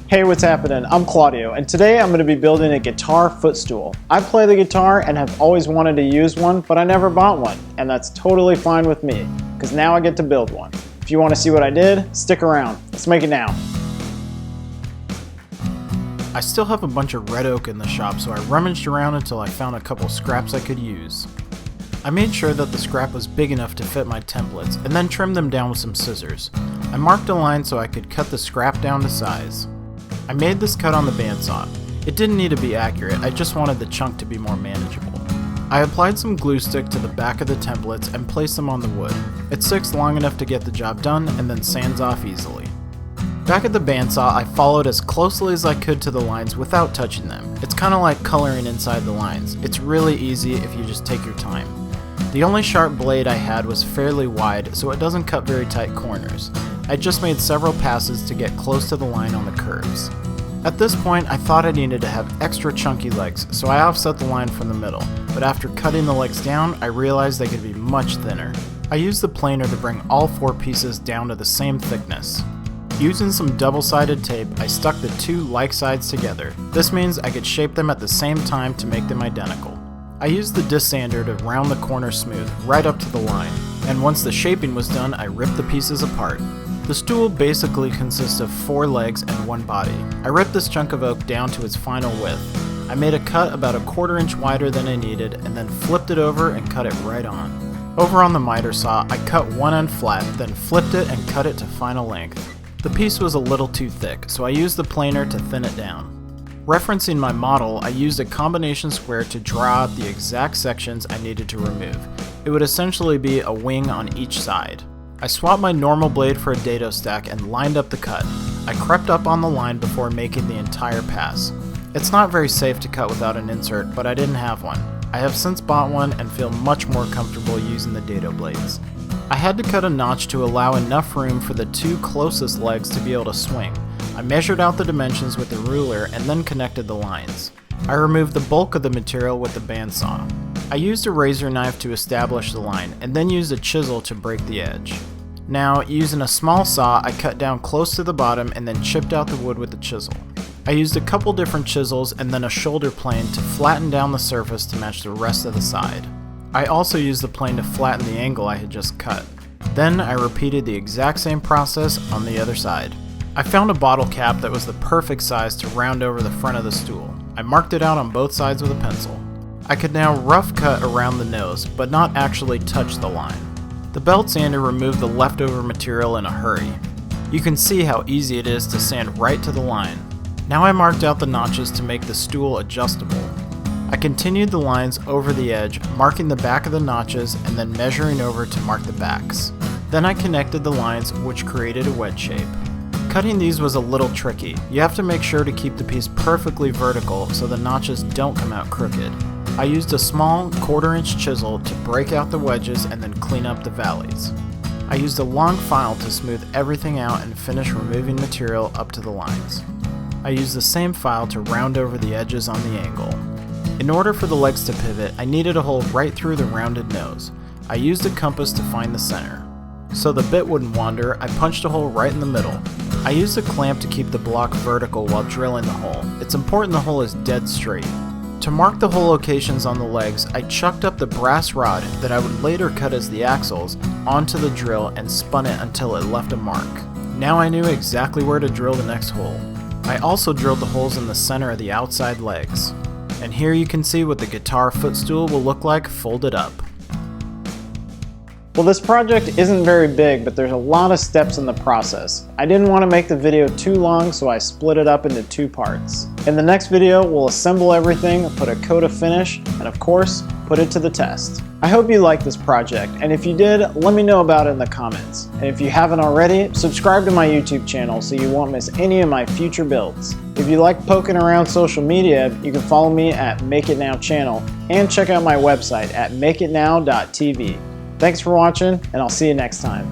Hey, what's happening? I'm Claudio, and today I'm going to be building a guitar footstool. I play the guitar and have always wanted to use one, but I never bought one, and that's totally fine with me, because now I get to build one. If you want to see what I did, stick around. Let's make it now. I still have a bunch of red oak in the shop, so I rummaged around until I found a couple scraps I could use. I made sure that the scrap was big enough to fit my templates, and then trimmed them down with some scissors. I marked a line so I could cut the scrap down to size. I made this cut on the bandsaw. It didn't need to be accurate, I just wanted the chunk to be more manageable. I applied some glue stick to the back of the templates and placed them on the wood. It sticks long enough to get the job done and then sands off easily. Back at the bandsaw, I followed as closely as I could to the lines without touching them. It's kind of like coloring inside the lines. It's really easy if you just take your time. The only sharp blade I had was fairly wide, so it doesn't cut very tight corners. I just made several passes to get close to the line on the curves. At this point, I thought I needed to have extra chunky legs, so I offset the line from the middle, but after cutting the legs down, I realized they could be much thinner. I used the planer to bring all 4 pieces down to the same thickness. Using some double-sided tape, I stuck the 2 like sides together. This means I could shape them at the same time to make them identical. I used the disc sander to round the corners smooth, right up to the line, and once the shaping was done, I ripped the pieces apart. The stool basically consists of 4 legs and 1 body. I ripped this chunk of oak down to its final width. I made a cut about a 1/4 inch wider than I needed and then flipped it over and cut it right on. Over on the miter saw, I cut one end flat, then flipped it and cut it to final length. The piece was a little too thick, so I used the planer to thin it down. Referencing my model, I used a combination square to draw out the exact sections I needed to remove. It would essentially be a wing on each side. I swapped my normal blade for a dado stack and lined up the cut. I crept up on the line before making the entire pass. It's not very safe to cut without an insert, but I didn't have one. I have since bought one and feel much more comfortable using the dado blades. I had to cut a notch to allow enough room for the 2 closest legs to be able to swing. I measured out the dimensions with the ruler and then connected the lines. I removed the bulk of the material with the bandsaw. I used a razor knife to establish the line, and then used a chisel to break the edge. Now, using a small saw, I cut down close to the bottom and then chipped out the wood with the chisel. I used a couple different chisels and then a shoulder plane to flatten down the surface to match the rest of the side. I also used the plane to flatten the angle I had just cut. Then I repeated the exact same process on the other side. I found a bottle cap that was the perfect size to round over the front of the stool. I marked it out on both sides with a pencil. I could now rough cut around the nose, but not actually touch the line. The belt sander removed the leftover material in a hurry. You can see how easy it is to sand right to the line. Now I marked out the notches to make the stool adjustable. I continued the lines over the edge, marking the back of the notches and then measuring over to mark the backs. Then I connected the lines, which created a wedge shape. Cutting these was a little tricky. You have to make sure to keep the piece perfectly vertical so the notches don't come out crooked. I used a small 1/4 inch chisel to break out the wedges and then clean up the valleys. I used a long file to smooth everything out and finish removing material up to the lines. I used the same file to round over the edges on the angle. In order for the legs to pivot, I needed a hole right through the rounded nose. I used a compass to find the center. So the bit wouldn't wander, I punched a hole right in the middle. I used a clamp to keep the block vertical while drilling the hole. It's important the hole is dead straight. To mark the hole locations on the legs, I chucked up the brass rod that I would later cut as the axles onto the drill and spun it until it left a mark. Now I knew exactly where to drill the next hole. I also drilled the holes in the center of the outside legs. And here you can see what the guitar footstool will look like folded up. Well, this project isn't very big, but there's a lot of steps in the process. I didn't want to make the video too long, so I split it up into 2 parts. In the next video, we'll assemble everything, put a coat of finish, and of course, put it to the test. I hope you liked this project, and if you did, let me know about it in the comments. And if you haven't already, subscribe to my YouTube channel so you won't miss any of my future builds. If you like poking around social media, you can follow me at Make It Now channel, and check out my website at makeitnow.tv. Thanks for watching, and I'll see you next time.